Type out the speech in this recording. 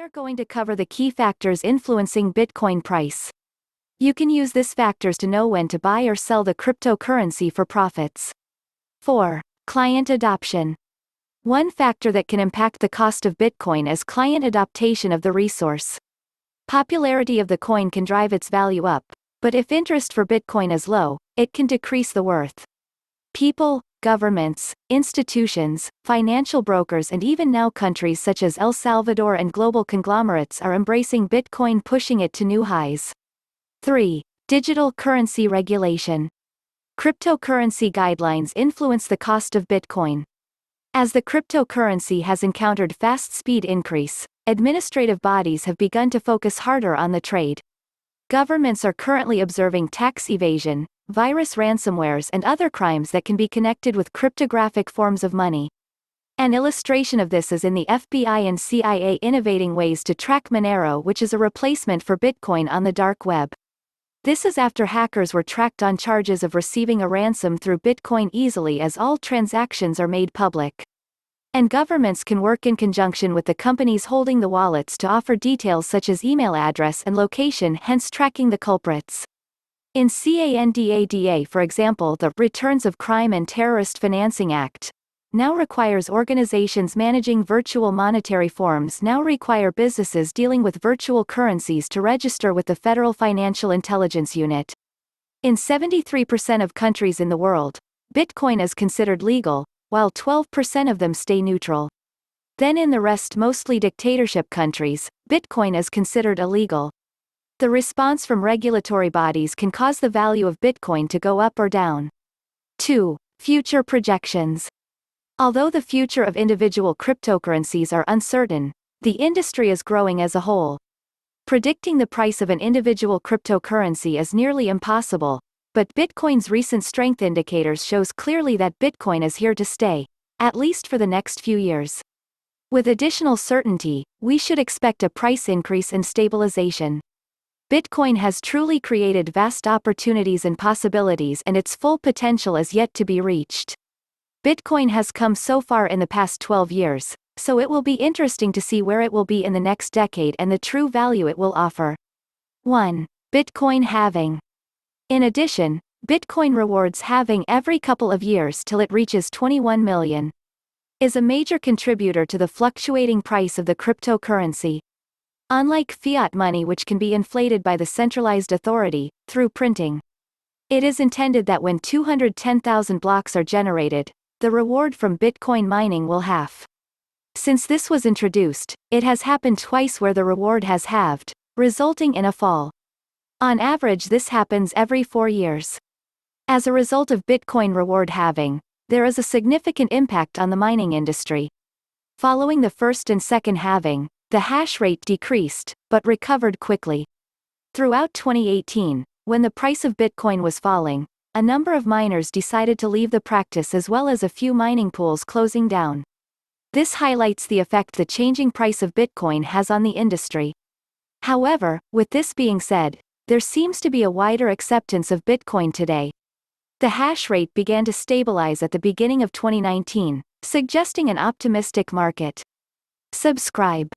We are going to cover the key factors influencing Bitcoin price. You can use these factors to know when to buy or sell the cryptocurrency for profits. 4. Client adoption. One factor that can impact the cost of Bitcoin is client adoption of the resource. Popularity of the coin can drive its value up, but if interest for Bitcoin is low, it can decrease the worth. People, governments, institutions, financial brokers and even now countries such as El Salvador and global conglomerates are embracing Bitcoin, pushing it to new highs. 3. Digital currency regulation. Cryptocurrency guidelines influence the cost of Bitcoin. As the cryptocurrency has encountered fast speed increase, administrative bodies have begun to focus harder on the trade. Governments are currently observing tax evasion, virus ransomwares and other crimes that can be connected with cryptographic forms of money. An illustration of this is in the FBI and CIA innovating ways to track Monero, which is a replacement for Bitcoin on the dark web. This is after hackers were tracked on charges of receiving a ransom through Bitcoin easily, as all transactions are made public. And governments can work in conjunction with the companies holding the wallets to offer details such as email address and location, hence tracking the culprits. In CANDADA, for example, the Returns of Crime and Terrorist Financing Act now requires organizations managing virtual monetary forms now require businesses dealing with virtual currencies to register with the Federal Financial Intelligence Unit. In 73% of countries in the world, Bitcoin is considered legal, while 12% of them stay neutral. Then in the rest, mostly dictatorship countries, Bitcoin is considered illegal. The response from regulatory bodies can cause the value of Bitcoin to go up or down. 2. Future projections. Although the future of individual cryptocurrencies are uncertain, the industry is growing as a whole. Predicting the price of an individual cryptocurrency is nearly impossible, but Bitcoin's recent strength indicators shows clearly that Bitcoin is here to stay, at least for the next few years. With additional certainty, we should expect a price increase and stabilization. Bitcoin has truly created vast opportunities and possibilities, and its full potential is yet to be reached. Bitcoin has come so far in the past 12 years, so it will be interesting to see where it will be in the next decade and the true value it will offer. 1. Bitcoin halving. In addition, Bitcoin rewards halving every couple of years till it reaches 21 million. Is a major contributor to the fluctuating price of the cryptocurrency. Unlike fiat money, which can be inflated by the centralized authority, through printing. It is intended that when 210,000 blocks are generated, the reward from Bitcoin mining will halve. Since this was introduced, it has happened twice where the reward has halved, resulting in a fall. On average, this happens every 4 years. As a result of Bitcoin reward halving, there is a significant impact on the mining industry. Following the first and second halving, the hash rate decreased, but recovered quickly. Throughout 2018, when the price of Bitcoin was falling, a number of miners decided to leave the practice, as well as a few mining pools closing down. This highlights the effect the changing price of Bitcoin has on the industry. However, with this being said, there seems to be a wider acceptance of Bitcoin today. The hash rate began to stabilize at the beginning of 2019, suggesting an optimistic market. Subscribe.